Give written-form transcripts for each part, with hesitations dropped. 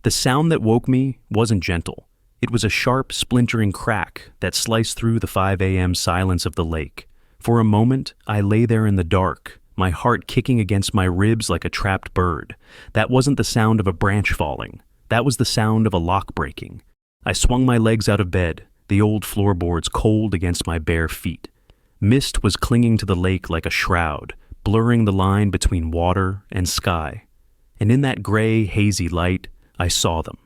The sound that woke me wasn't gentle. It was a sharp, splintering crack that sliced through the 5 a.m. silence of the lake. For a moment, I lay there in the dark, my heart kicking against my ribs like a trapped bird. That wasn't the sound of a branch falling. That was the sound of a lock breaking. I swung my legs out of bed, the old floorboards cold against my bare feet. Mist was clinging to the lake like a shroud, blurring the line between water and sky. And in that gray, hazy light, I saw them.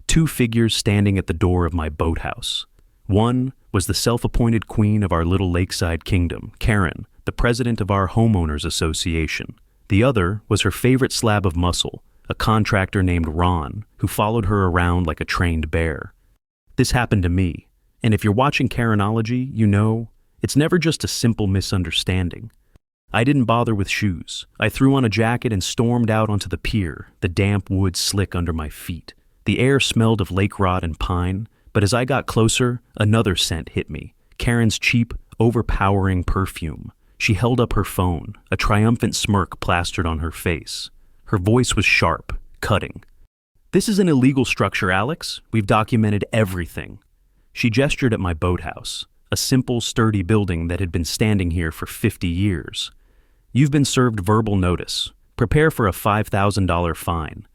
2 figures standing at the door of my boathouse. One was the self-appointed queen of our little lakeside kingdom, Karen, the president of our homeowners association. The other was her favorite slab of muscle, a contractor named Ron, who followed her around like a trained bear. This happened to me, and if you're watching Karenology, you know, it's never just a simple misunderstanding. I didn't bother with shoes. I threw on a jacket and stormed out onto the pier, the damp wood slick under my feet. The air smelled of lake rot and pine, but as I got closer, another scent hit me, Karen's cheap, overpowering perfume. She held up her phone, a triumphant smirk plastered on her face. Her voice was sharp, cutting. "This is an illegal structure, Alex. We've documented everything." She gestured at my boathouse, a simple, sturdy building that had been standing here for 50 years. "You've been served verbal notice. Prepare for a $5,000 fine."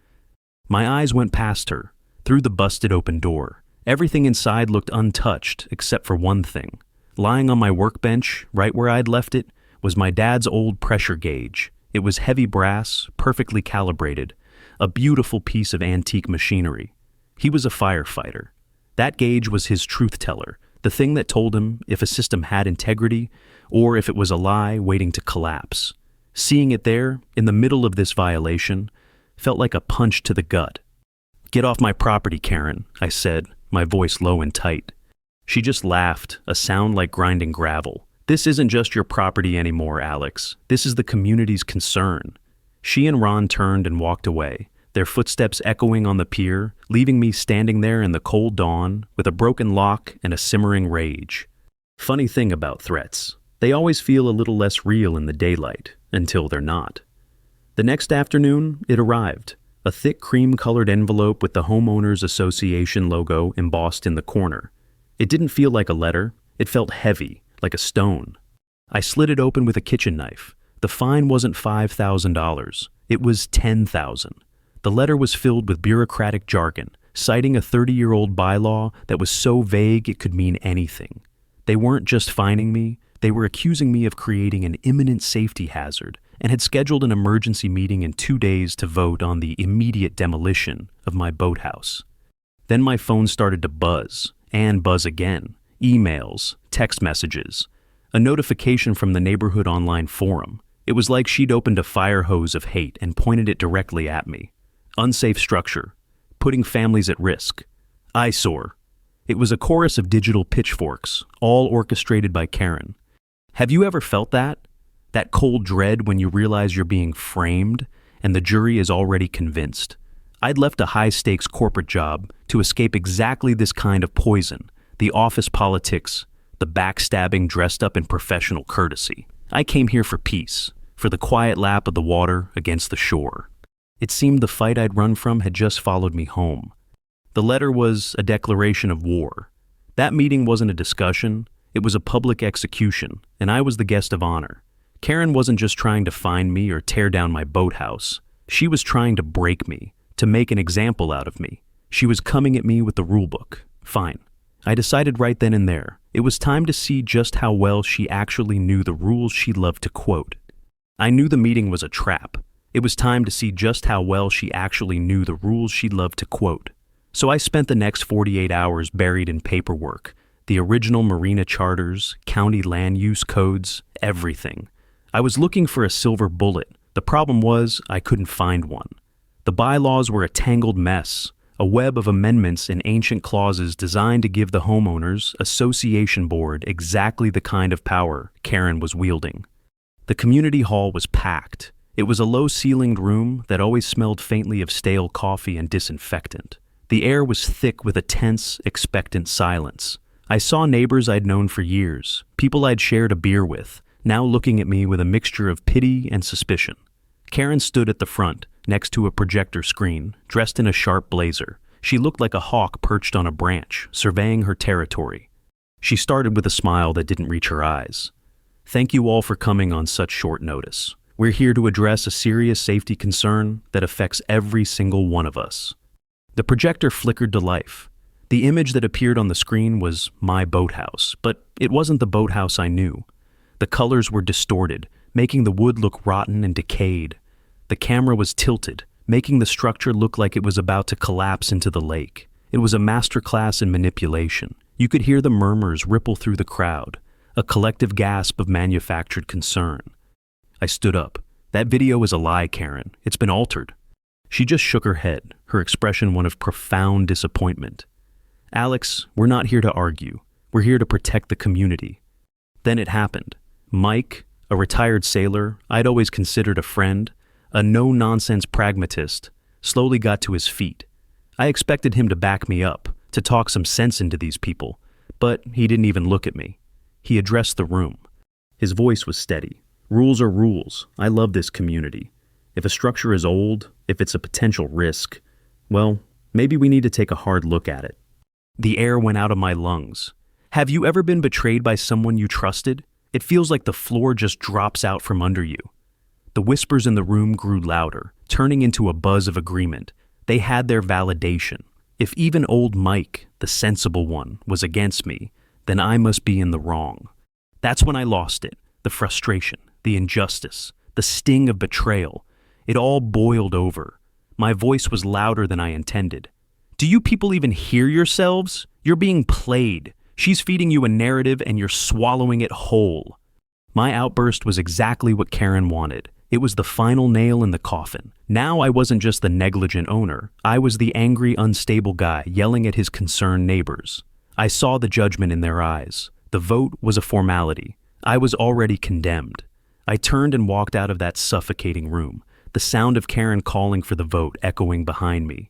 My eyes went past her, through the busted open door. Everything inside looked untouched, except for one thing. Lying on my workbench, right where I'd left it, was my dad's old pressure gauge. It was heavy brass, perfectly calibrated, a beautiful piece of antique machinery. He was a firefighter. That gauge was his truth teller, the thing that told him if a system had integrity or if it was a lie waiting to collapse. Seeing it there, in the middle of this violation, felt like a punch to the gut. "Get off my property, Karen," I said, my voice low and tight. She just laughed, a sound like grinding gravel. "This isn't just your property anymore, Alex. This is the community's concern." She and Ron turned and walked away, their footsteps echoing on the pier, leaving me standing there in the cold dawn with a broken lock and a simmering rage. Funny thing about threats, they always feel a little less real in the daylight, until they're not. The next afternoon, it arrived, a thick cream-colored envelope with the Homeowners Association logo embossed in the corner. It didn't feel like a letter, it felt heavy, like a stone. I slid it open with a kitchen knife. The fine wasn't $5,000, it was $10,000. The letter was filled with bureaucratic jargon, citing a 30-year-old bylaw that was so vague it could mean anything. They weren't just fining me, they were accusing me of creating an imminent safety hazard and had scheduled an emergency meeting in 2 days to vote on the immediate demolition of my boathouse. Then my phone started to buzz, and buzz again. Emails, text messages, a notification from the neighborhood online forum. It was like she'd opened a fire hose of hate and pointed it directly at me. Unsafe structure, putting families at risk, eyesore. It was a chorus of digital pitchforks, all orchestrated by Karen. Have you ever felt that? That cold dread when you realize you're being framed and the jury is already convinced. I'd left a high-stakes corporate job to escape exactly this kind of poison, the office politics, the backstabbing dressed up in professional courtesy. I came here for peace, for the quiet lap of the water against the shore. It seemed the fight I'd run from had just followed me home. The letter was a declaration of war. That meeting wasn't a discussion, it was a public execution, and I was the guest of honor. Karen wasn't just trying to find me or tear down my boathouse. She was trying to break me, to make an example out of me. She was coming at me with the rulebook. Fine. I decided right then and there. It was time to see just how well she actually knew the rules she loved to quote. I knew the meeting was a trap. It was time to see just how well she actually knew the rules she loved to quote. So I spent the next 48 hours buried in paperwork, the original Marina charters, county land use codes, everything. I was looking for a silver bullet. The problem was I couldn't find one. The bylaws were a tangled mess, a web of amendments and ancient clauses designed to give the homeowners association board exactly the kind of power Karen was wielding. The community hall was packed. It was a low-ceilinged room that always smelled faintly of stale coffee and disinfectant. The air was thick with a tense, expectant silence. I saw neighbors I'd known for years, people I'd shared a beer with, now looking at me with a mixture of pity and suspicion. Karen stood at the front, next to a projector screen, dressed in a sharp blazer. She looked like a hawk perched on a branch, surveying her territory. She started with a smile that didn't reach her eyes. "Thank you all for coming on such short notice. We're here to address a serious safety concern that affects every single one of us." The projector flickered to life. The image that appeared on the screen was my boathouse, but it wasn't the boathouse I knew. The colors were distorted, making the wood look rotten and decayed. The camera was tilted, making the structure look like it was about to collapse into the lake. It was a masterclass in manipulation. You could hear the murmurs ripple through the crowd, a collective gasp of manufactured concern. I stood up. "That video is a lie, Karen. It's been altered." She just shook her head, her expression one of profound disappointment. "Alex, we're not here to argue. We're here to protect the community." Then it happened. Mike, a retired sailor I'd always considered a friend, a no-nonsense pragmatist, slowly got to his feet. I expected him to back me up, to talk some sense into these people, but he didn't even look at me. He addressed the room. His voice was steady. "Rules are rules. I love this community. If a structure is old, if it's a potential risk, well, maybe we need to take a hard look at it." The air went out of my lungs. Have you ever been betrayed by someone you trusted? It feels like the floor just drops out from under you. The whispers in the room grew louder, turning into a buzz of agreement. They had their validation. If even old Mike, the sensible one, was against me, then I must be in the wrong. That's when I lost it. The frustration, the injustice, the sting of betrayal. It all boiled over. My voice was louder than I intended. "Do you people even hear yourselves? You're being played. She's feeding you a narrative and you're swallowing it whole." My outburst was exactly what Karen wanted. It was the final nail in the coffin. Now I wasn't just the negligent owner. I was the angry, unstable guy yelling at his concerned neighbors. I saw the judgment in their eyes. The vote was a formality. I was already condemned. I turned and walked out of that suffocating room, the sound of Karen calling for the vote echoing behind me.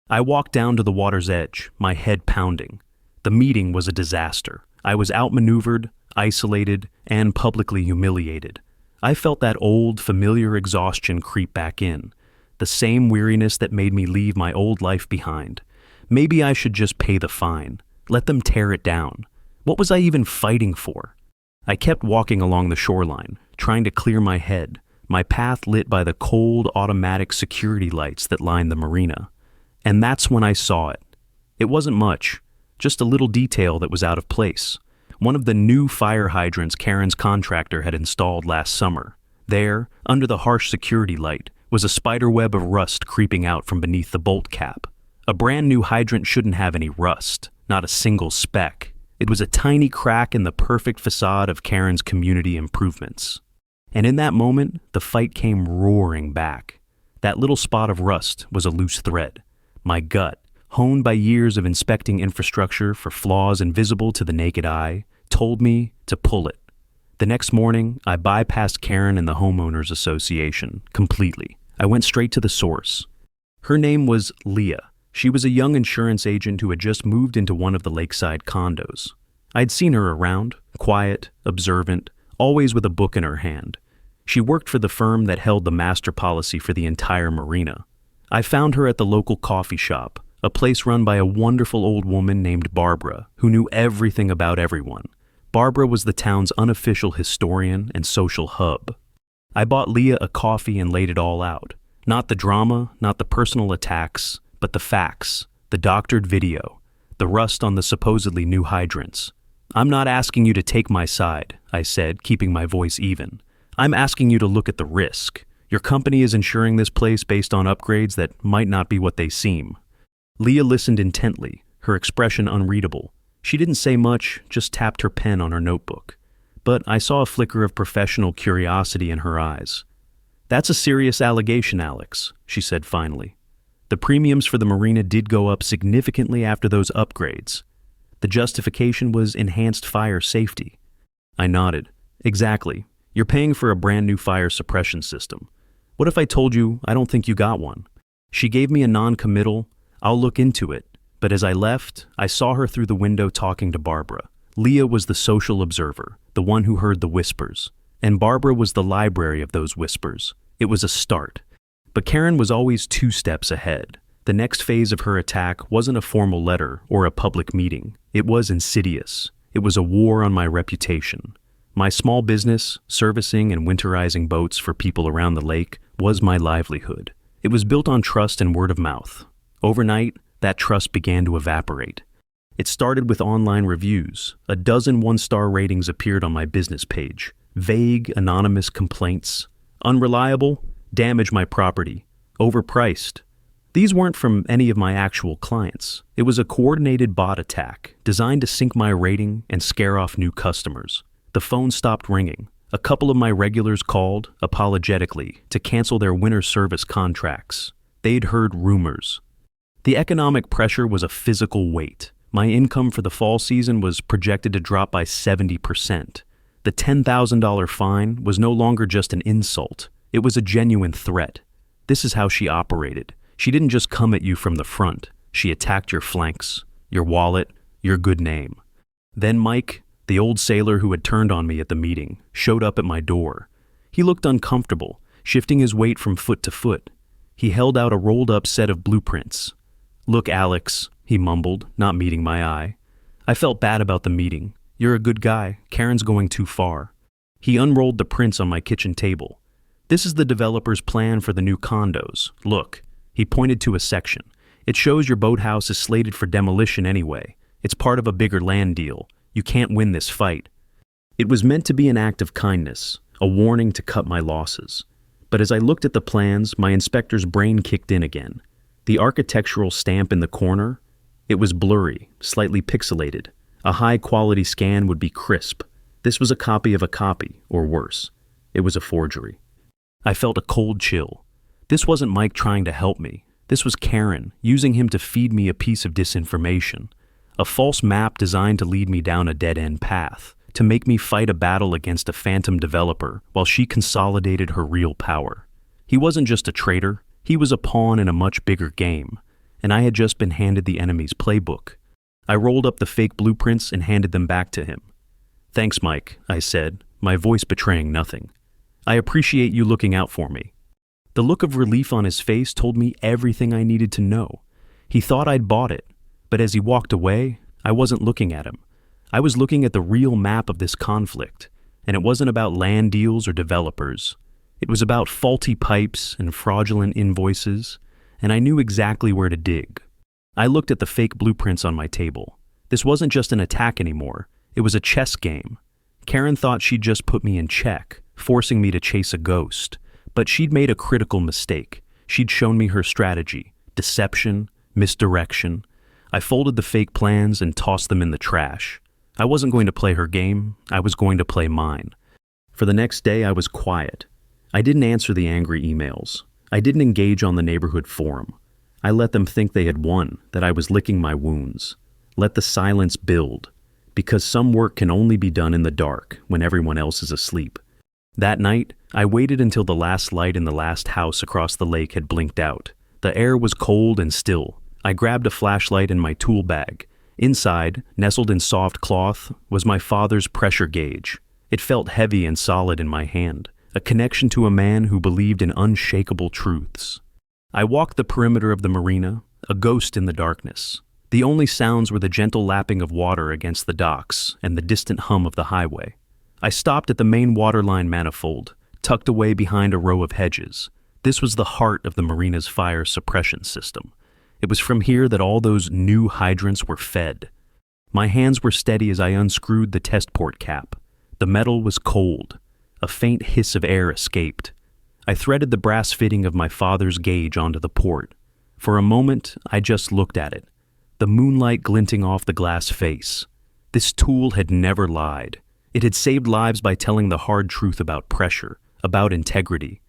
I walked down to the water's edge, my head pounding. The meeting was a disaster. I was outmaneuvered, isolated, and publicly humiliated. I felt that old, familiar exhaustion creep back in, the same weariness that made me leave my old life behind. Maybe I should just pay the fine, let them tear it down. What was I even fighting for? I kept walking along the shoreline, trying to clear my head, my path lit by the cold, automatic security lights that lined the marina. And that's when I saw it. It wasn't much, just a little detail that was out of place. One of the new fire hydrants Karen's contractor had installed last summer. There, under the harsh security light, was a spiderweb of rust creeping out from beneath the bolt cap. A brand new hydrant shouldn't have any rust, not a single speck. It was a tiny crack in the perfect facade of Karen's community improvements. And in that moment, the fight came roaring back. That little spot of rust was a loose thread. My gut, honed by years of inspecting infrastructure for flaws invisible to the naked eye, told me to pull it. The next morning, I bypassed Karen and the Homeowners Association completely. I went straight to the source. Her name was Leah. She was a young insurance agent who had just moved into one of the lakeside condos. I'd seen her around, quiet, observant, always with a book in her hand. She worked for the firm that held the master policy for the entire marina. I found her at the local coffee shop, a place run by a wonderful old woman named Barbara, who knew everything about everyone. Barbara was the town's unofficial historian and social hub. I bought Leah a coffee and laid it all out. Not the drama, not the personal attacks, but the facts, the doctored video, the rust on the supposedly new hydrants. "I'm not asking you to take my side," I said, keeping my voice even. "I'm asking you to look at the risk. Your company is insuring this place based on upgrades that might not be what they seem." Leah listened intently, her expression unreadable. She didn't say much, just tapped her pen on her notebook. But I saw a flicker of professional curiosity in her eyes. "That's a serious allegation, Alex," she said finally. "The premiums for the marina did go up significantly after those upgrades. The justification was enhanced fire safety." I nodded. "Exactly. You're paying for a brand new fire suppression system. What if I told you I don't think you got one?" She gave me a non-committal, "I'll look into it." But as I left, I saw her through the window talking to Barbara. Leah was the social observer, the one who heard the whispers. And Barbara was the library of those whispers. It was a start. But Karen was always 2 steps ahead. The next phase of her attack wasn't a formal letter or a public meeting. It was insidious. It was a war on my reputation. My small business, servicing and winterizing boats for people around the lake, was my livelihood. It was built on trust and word of mouth. Overnight, that trust began to evaporate. It started with online reviews. A dozen 1-star ratings appeared on my business page. Vague, anonymous complaints. Unreliable, damage my property. Overpriced. These weren't from any of my actual clients. It was a coordinated bot attack designed to sink my rating and scare off new customers. The phone stopped ringing. A couple of my regulars called, apologetically, to cancel their winter service contracts. They'd heard rumors. The economic pressure was a physical weight. My income for the fall season was projected to drop by 70%. The $10,000 fine was no longer just an insult. It was a genuine threat. This is how she operated. She didn't just come at you from the front. She attacked your flanks, your wallet, your good name. Then Mike, the old sailor who had turned on me at the meeting, showed up at my door. He looked uncomfortable, shifting his weight from foot to foot. He held out a rolled-up set of blueprints. "Look, Alex," he mumbled, not meeting my eye. I felt bad about the meeting. "You're a good guy. Karen's going too far." He unrolled the prints on my kitchen table. "This is the developer's plan for the new condos. Look." He pointed to a section. "It shows your boathouse is slated for demolition anyway. It's part of a bigger land deal. You can't win this fight." It was meant to be an act of kindness, a warning to cut my losses. But as I looked at the plans, my inspector's brain kicked in again. The architectural stamp in the corner, it was blurry, slightly pixelated. A high-quality scan would be crisp. This was a copy of a copy, or worse. It was a forgery. I felt a cold chill. This wasn't Mike trying to help me. This was Karen, using him to feed me a piece of disinformation. A false map designed to lead me down a dead-end path, to make me fight a battle against a phantom developer while she consolidated her real power. He wasn't just a traitor, he was a pawn in a much bigger game, and I had just been handed the enemy's playbook. I rolled up the fake blueprints and handed them back to him. "Thanks, Mike," I said, my voice betraying nothing. "I appreciate you looking out for me." The look of relief on his face told me everything I needed to know. He thought I'd bought it, but as he walked away, I wasn't looking at him. I was looking at the real map of this conflict, and it wasn't about land deals or developers. It was about faulty pipes and fraudulent invoices, and I knew exactly where to dig. I looked at the fake blueprints on my table. This wasn't just an attack anymore. It was a chess game. Karen thought she'd just put me in check, forcing me to chase a ghost. But she'd made a critical mistake. She'd shown me her strategy, deception, misdirection. I folded the fake plans and tossed them in the trash. I wasn't going to play her game. I was going to play mine. For the next day, I was quiet. I didn't answer the angry emails. I didn't engage on the neighborhood forum. I let them think they had won, that I was licking my wounds. Let the silence build, because some work can only be done in the dark when everyone else is asleep. That night, I waited until the last light in the last house across the lake had blinked out. The air was cold and still. I grabbed a flashlight and my tool bag. Inside, nestled in soft cloth, was my father's pressure gauge. It felt heavy and solid in my hand, a connection to a man who believed in unshakable truths. I walked the perimeter of the marina, a ghost in the darkness. The only sounds were the gentle lapping of water against the docks and the distant hum of the highway. I stopped at the main waterline manifold, tucked away behind a row of hedges. This was the heart of the marina's fire suppression system. It was from here that all those new hydrants were fed. My hands were steady as I unscrewed the test port cap. The metal was cold. A faint hiss of air escaped. I threaded the brass fitting of my father's gauge onto the port. For a moment, I just looked at it, the moonlight glinting off the glass face. This tool had never lied. It had saved lives by telling the hard truth about pressure, about integrity.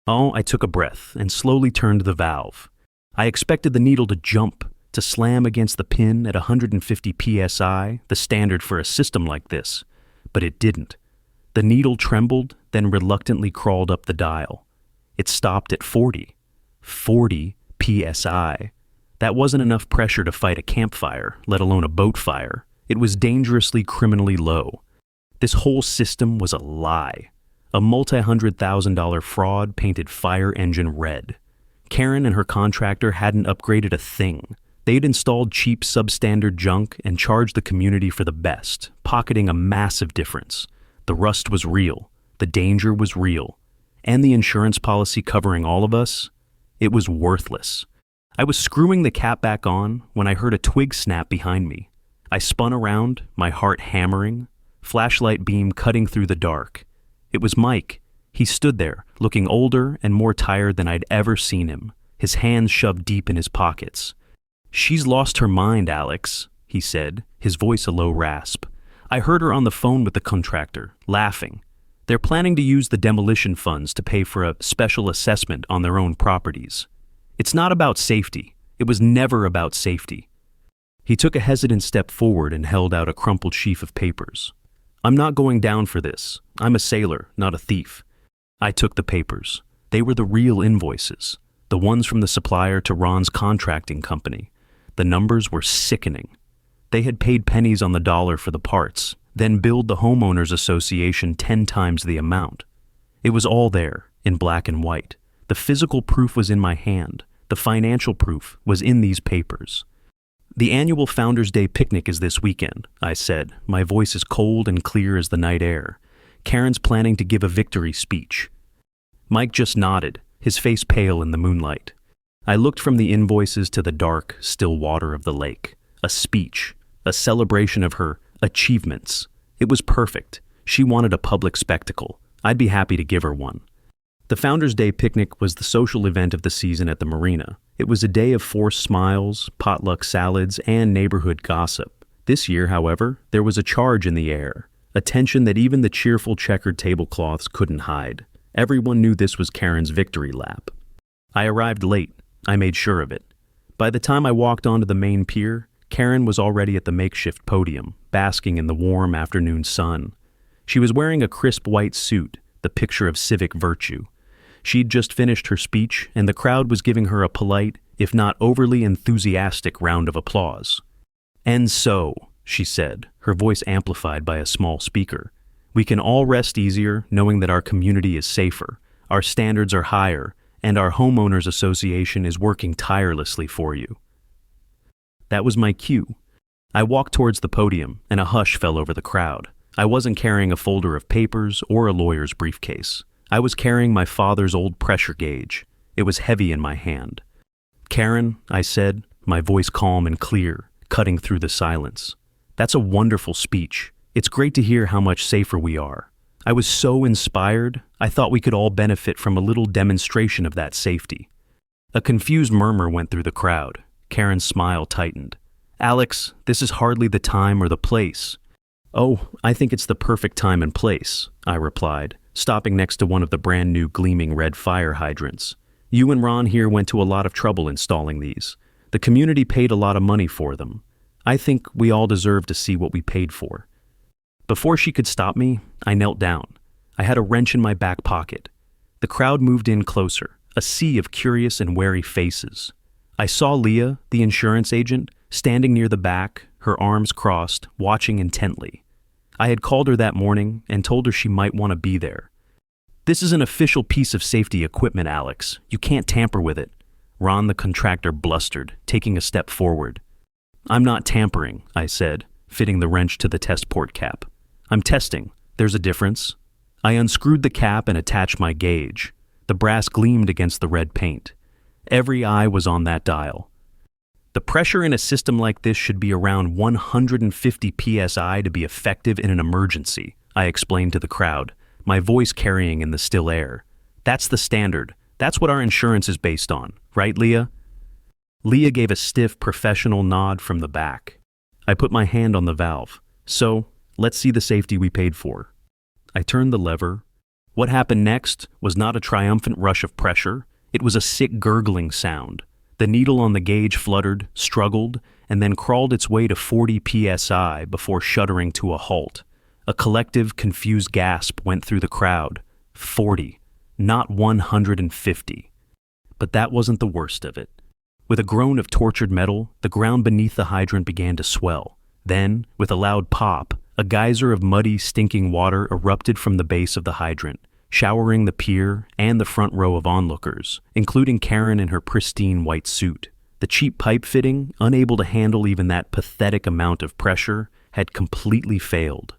Oh, I took a breath and slowly turned the valve. I expected the needle to jump, to slam against the pin at 150 psi, the standard for a system like this, but it didn't. The needle trembled, then reluctantly crawled up the dial. It stopped at 40. 40 psi. That wasn't enough pressure to fight a campfire, let alone a boat fire. It was dangerously criminally low. This whole system was a lie. A multi-$100,000 fraud painted fire engine red. Karen and her contractor hadn't upgraded a thing. They'd installed cheap substandard junk and charged the community for the best, pocketing a massive difference. The rust was real. The danger was real. And the insurance policy covering all of us? It was worthless. I was screwing the cap back on when I heard a twig snap behind me. I spun around, my heart hammering, flashlight beam cutting through the dark. It was Mike. He stood there, looking older and more tired than I'd ever seen him, his hands shoved deep in his pockets. "She's lost her mind, Alex," he said, his voice a low rasp. I heard her on the phone with the contractor, laughing. They're planning to use the demolition funds to pay for a special assessment on their own properties. It's not about safety. It was never about safety. He took a hesitant step forward and held out a crumpled sheaf of papers. "I'm not going down for this. I'm a sailor, not a thief." I took the papers. They were the real invoices, the ones from the supplier to Ron's contracting company. The numbers were sickening. They had paid pennies on the dollar for the parts, then billed the homeowners association 10 times the amount. It was all there, in black and white. The physical proof was in my hand. The financial proof was in these papers. "The annual Founders' Day picnic is this weekend," I said, my voice as cold and clear as the night air. "Karen's planning to give a victory speech." Mike just nodded, his face pale in the moonlight. I looked from the invoices to the dark, still water of the lake. A speech, a celebration of her achievements. It was perfect. She wanted a public spectacle. I'd be happy to give her one. The Founders' Day picnic was the social event of the season at the Marina. It was a day of forced smiles, potluck salads, and neighborhood gossip. This year, however, there was a charge in the air, a tension that even the cheerful checkered tablecloths couldn't hide. Everyone knew this was Karen's victory lap. I arrived late. I made sure of it. By the time I walked onto the main pier, Karen was already at the makeshift podium, basking in the warm afternoon sun. She was wearing a crisp white suit, the picture of civic virtue. She'd just finished her speech, and the crowd was giving her a polite, if not overly enthusiastic, round of applause. "And so," she said, her voice amplified by a small speaker, "we can all rest easier knowing that our community is safer, our standards are higher, and our homeowners association is working tirelessly for you." That was my cue. I walked towards the podium, and a hush fell over the crowd. I wasn't carrying a folder of papers or a lawyer's briefcase. I was carrying my father's old pressure gauge. It was heavy in my hand. "Karen," I said, my voice calm and clear, cutting through the silence. "That's a wonderful speech. It's great to hear how much safer we are. I was so inspired, I thought we could all benefit from a little demonstration of that safety." A confused murmur went through the crowd. Karen's smile tightened. "Alex, this is hardly the time or the place." "Oh, I think it's the perfect time and place," I replied, stopping next to one of the brand new gleaming red fire hydrants. "You and Ron here went to a lot of trouble installing these. The community paid a lot of money for them. I think we all deserve to see what we paid for." Before she could stop me, I knelt down. I had a wrench in my back pocket. The crowd moved in closer, a sea of curious and wary faces. I saw Leah, the insurance agent, standing near the back, her arms crossed, watching intently. I had called her that morning and told her she might want to be there. "This is an official piece of safety equipment, Alex. You can't tamper with it." Ron, the contractor, blustered, taking a step forward. "I'm not tampering," I said, fitting the wrench to the test port cap. "I'm testing. There's a difference." I unscrewed the cap and attached my gauge. The brass gleamed against the red paint. Every eye was on that dial. "The pressure in a system like this should be around 150 psi to be effective in an emergency," I explained to the crowd, my voice carrying in the still air. "That's the standard. That's what our insurance is based on. Right, Leah?" Leah gave a stiff, professional nod from the back. I put my hand on the valve. "So, let's see the safety we paid for." I turned the lever. What happened next was not a triumphant rush of pressure. It was a sick gurgling sound. The needle on the gauge fluttered, struggled, and then crawled its way to 40 psi before shuddering to a halt. A collective, confused gasp went through the crowd. 40, not 150. But that wasn't the worst of it. With a groan of tortured metal, the ground beneath the hydrant began to swell. Then, with a loud pop, a geyser of muddy, stinking water erupted from the base of the hydrant, showering the pier and the front row of onlookers, including Karen in her pristine white suit. The cheap pipe fitting, unable to handle even that pathetic amount of pressure, had completely failed.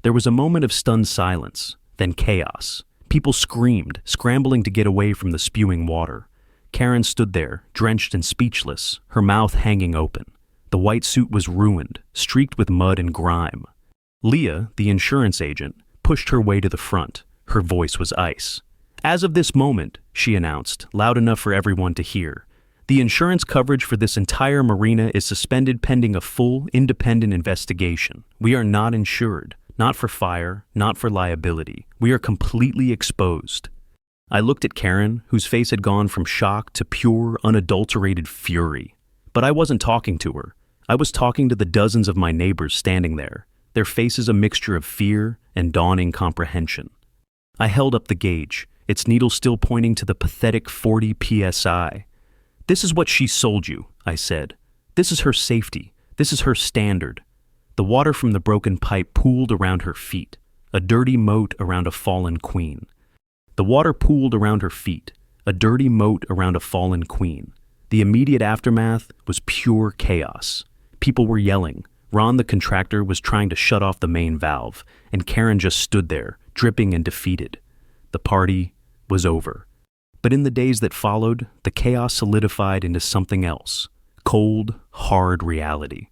There was a moment of stunned silence, then chaos. People screamed, scrambling to get away from the spewing water. Karen stood there, drenched and speechless, her mouth hanging open. The white suit was ruined, streaked with mud and grime. Leah, the insurance agent, pushed her way to the front. Her voice was ice. "As of this moment," she announced, loud enough for everyone to hear, "the insurance coverage for this entire marina is suspended pending a full, independent investigation. We are not insured, not for fire, not for liability. We are completely exposed." I looked at Karen, whose face had gone from shock to pure, unadulterated fury. But I wasn't talking to her. I was talking to the dozens of my neighbors standing there, their faces a mixture of fear and dawning comprehension. I held up the gauge, its needle still pointing to the pathetic 40 psi. "This is what she sold you," I said. "This is her safety. This is her standard." The water from the broken pipe pooled around her feet, a dirty moat around a fallen queen. The water pooled around her feet, a dirty moat around a fallen queen. The immediate aftermath was pure chaos. People were yelling. Ron, the contractor, was trying to shut off the main valve, and Karen just stood there, dripping and defeated. The party was over. But in the days that followed, the chaos solidified into something else: cold, hard reality.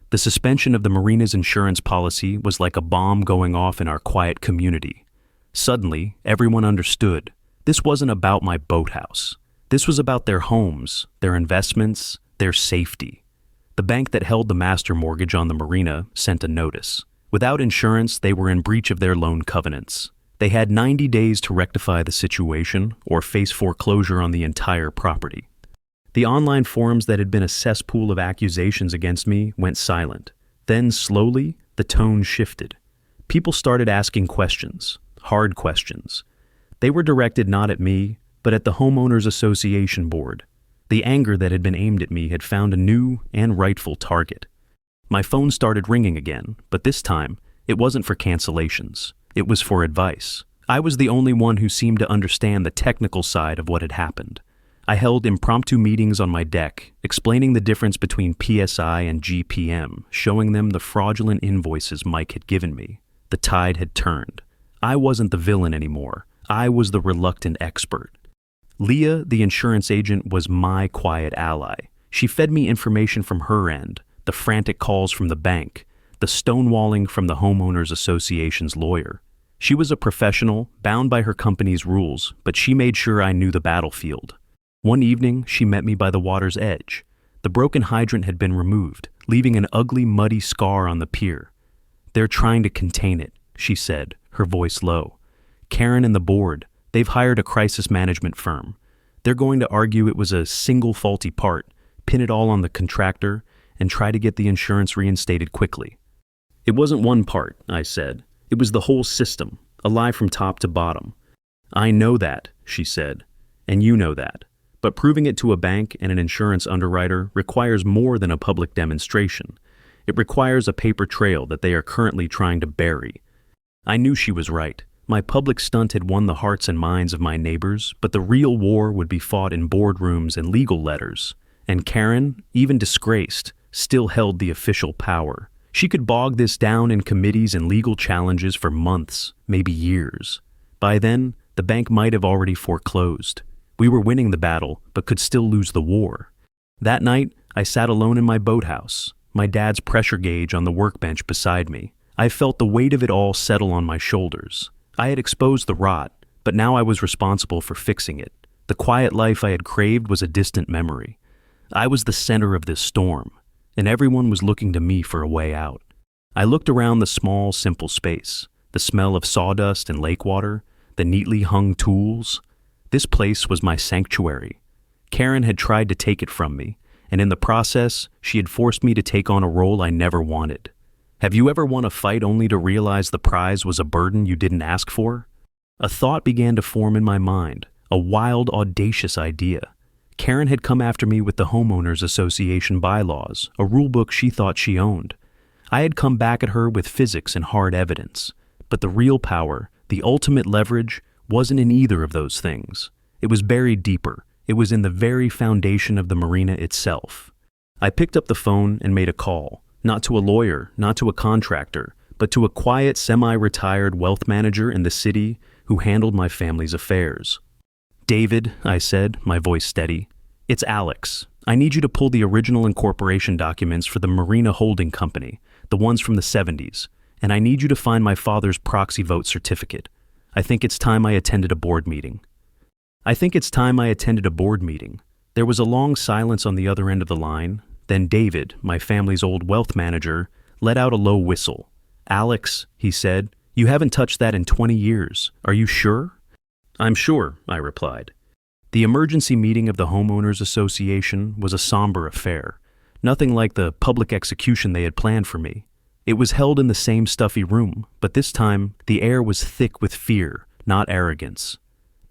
The suspension of the marina's insurance policy was like a bomb going off in our quiet community. Suddenly, everyone understood. This wasn't about my boathouse. This was about their homes, their investments, their safety. The bank that held the master mortgage on the marina sent a notice. Without insurance, they were in breach of their loan covenants. They had 90 days to rectify the situation or face foreclosure on the entire property. The online forums that had been a cesspool of accusations against me went silent. Then, slowly, the tone shifted. People started asking questions, hard questions. They were directed not at me, but at the Homeowners Association board. The anger that had been aimed at me had found a new and rightful target. My phone started ringing again, but this time, it wasn't for cancellations. It was for advice. I was the only one who seemed to understand the technical side of what had happened. I held impromptu meetings on my deck, explaining the difference between PSI and GPM, showing them the fraudulent invoices Mike had given me. The tide had turned. I wasn't the villain anymore. I was the reluctant expert. Leah, the insurance agent, was my quiet ally. She fed me information from her end, the frantic calls from the bank, the stonewalling from the Homeowners Association's lawyer. She was a professional, bound by her company's rules, but she made sure I knew the battlefield. One evening, she met me by the water's edge. The broken hydrant had been removed, leaving an ugly, muddy scar on the pier. "They're trying to contain it," she said, her voice low. "Karen and the board, they've hired a crisis management firm. They're going to argue it was a single faulty part, pin it all on the contractor, and try to get the insurance reinstated quickly." "It wasn't one part," I said. "It was the whole system, a lie from top to bottom." "I know that," she said, "and you know that. But proving it to a bank and an insurance underwriter requires more than a public demonstration. It requires a paper trail that they are currently trying to bury." I knew she was right. My public stunt had won the hearts and minds of my neighbors, but the real war would be fought in boardrooms and legal letters. And Karen, even disgraced, still held the official power. She could bog this down in committees and legal challenges for months, maybe years. By then, the bank might have already foreclosed. We were winning the battle, but could still lose the war. That night, I sat alone in my boathouse, my dad's pressure gauge on the workbench beside me. I felt the weight of it all settle on my shoulders. I had exposed the rot, but now I was responsible for fixing it. The quiet life I had craved was a distant memory. I was the center of this storm, and everyone was looking to me for a way out. I looked around the small, simple space, the smell of sawdust and lake water, the neatly hung tools. This place was my sanctuary. Karen had tried to take it from me, and in the process, she had forced me to take on a role I never wanted. Have you ever won a fight only to realize the prize was a burden you didn't ask for? A thought began to form in my mind, a wild, audacious idea. Karen had come after me with the Homeowners Association bylaws, a rulebook she thought she owned. I had come back at her with physics and hard evidence. But the real power, the ultimate leverage, wasn't in either of those things. It was buried deeper. It was in the very foundation of the marina itself. I picked up the phone and made a call, not to a lawyer, not to a contractor, but to a quiet, semi-retired wealth manager in the city who handled my family's affairs. "David," I said, my voice steady, "it's Alex. I need you to pull the original incorporation documents for the Marina Holding Company, the ones from the 70s, and I need you to find my father's proxy vote certificate. I think it's time I attended a board meeting." There was a long silence on the other end of the line. Then David, my family's old wealth manager, let out a low whistle. "Alex," he said, "you haven't touched that in 20 years. Are you sure?" "I'm sure," I replied. The emergency meeting of the Homeowners Association was a somber affair, nothing like the public execution they had planned for me. It was held in the same stuffy room, but this time the air was thick with fear, not arrogance.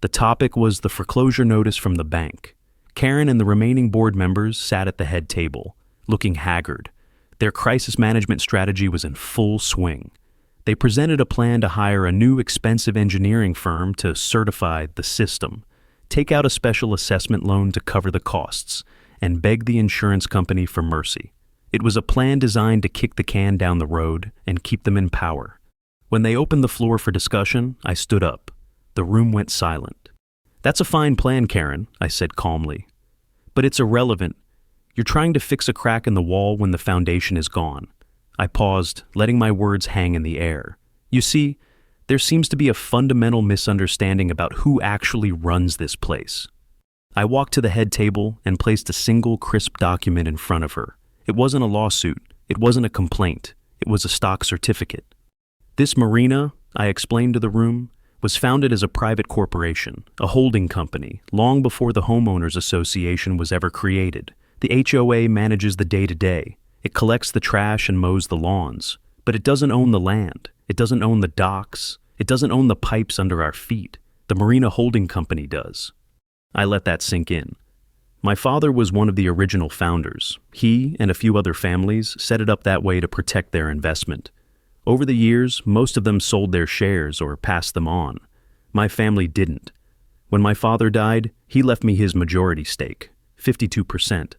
The topic was the foreclosure notice from the bank. Karen and the remaining board members sat at the head table, looking haggard. Their crisis management strategy was in full swing. They presented a plan to hire a new expensive engineering firm to certify the system, take out a special assessment loan to cover the costs, and beg the insurance company for mercy. It was a plan designed to kick the can down the road and keep them in power. When they opened the floor for discussion, I stood up. The room went silent. "That's a fine plan, Karen," I said calmly. "But it's irrelevant. You're trying to fix a crack in the wall when the foundation is gone." I paused, letting my words hang in the air. "You see, there seems to be a fundamental misunderstanding about who actually runs this place." I walked to the head table and placed a single crisp document in front of her. It wasn't a lawsuit. It wasn't a complaint. It was a stock certificate. "This Marina," I explained to the room, "was founded as a private corporation, a holding company, long before the Homeowners Association was ever created. The HOA manages the day-to-day. It collects the trash and mows the lawns. But it doesn't own the land. It doesn't own the docks. It doesn't own the pipes under our feet. The Marina Holding Company does." I let that sink in. My father was one of the original founders. He and a few other families set it up that way to protect their investment. Over the years, most of them sold their shares or passed them on. My family didn't. When my father died, he left me his majority stake, 52%.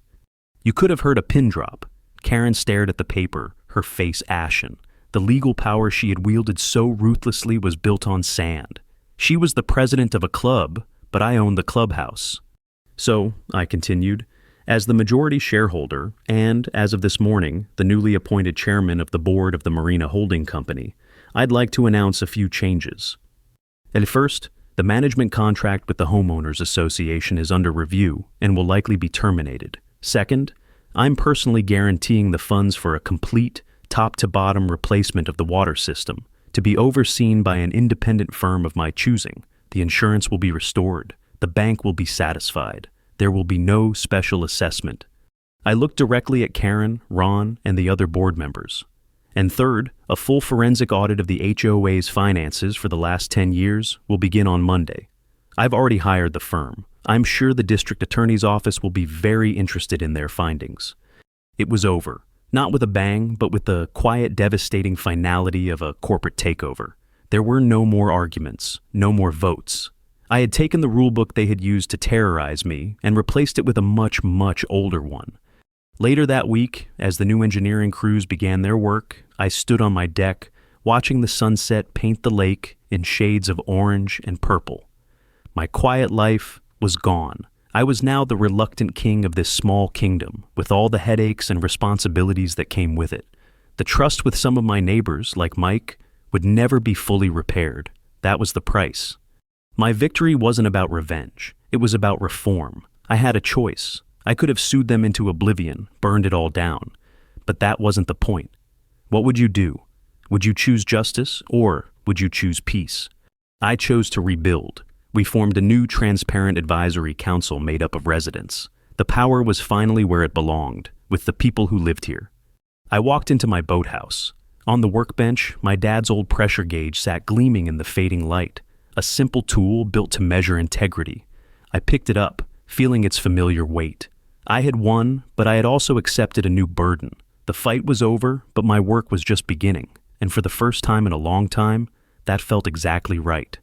You could have heard a pin drop. Karen stared at the paper, her face ashen. The legal power she had wielded so ruthlessly was built on sand. She was the president of a club, but I owned the clubhouse. "So," I continued, "as the majority shareholder, and, as of this morning, the newly appointed chairman of the board of the Marina Holding Company, I'd like to announce a few changes. At first, the management contract with the Homeowners Association is under review and will likely be terminated. Second, I'm personally guaranteeing the funds for a complete, top-to-bottom replacement of the water system, to be overseen by an independent firm of my choosing. The insurance will be restored. The bank will be satisfied. There will be no special assessment." I looked directly at Karen, Ron, and the other board members. "And third, a full forensic audit of the HOA's finances for the last 10 years will begin on Monday. I've already hired the firm. I'm sure the district attorney's office will be very interested in their findings." It was over, not with a bang, but with the quiet, devastating finality of a corporate takeover. There were no more arguments, no more votes. I had taken the rulebook they had used to terrorize me and replaced it with a much, much older one. Later that week, as the new engineering crews began their work, I stood on my deck, watching the sunset paint the lake in shades of orange and purple. My quiet life was gone. I was now the reluctant king of this small kingdom, with all the headaches and responsibilities that came with it. The trust with some of my neighbors, like Mike, would never be fully repaired. That was the price. My victory wasn't about revenge. It was about reform. I had a choice. I could have sued them into oblivion, burned it all down. But that wasn't the point. What would you do? Would you choose justice, or would you choose peace? I chose to rebuild. We formed a new transparent advisory council made up of residents. The power was finally where it belonged, with the people who lived here. I walked into my boathouse. On the workbench, my dad's old pressure gauge sat gleaming in the fading light, a simple tool built to measure integrity. I picked it up, feeling its familiar weight. I had won, but I had also accepted a new burden. The fight was over, but my work was just beginning, and for the first time in a long time, that felt exactly right.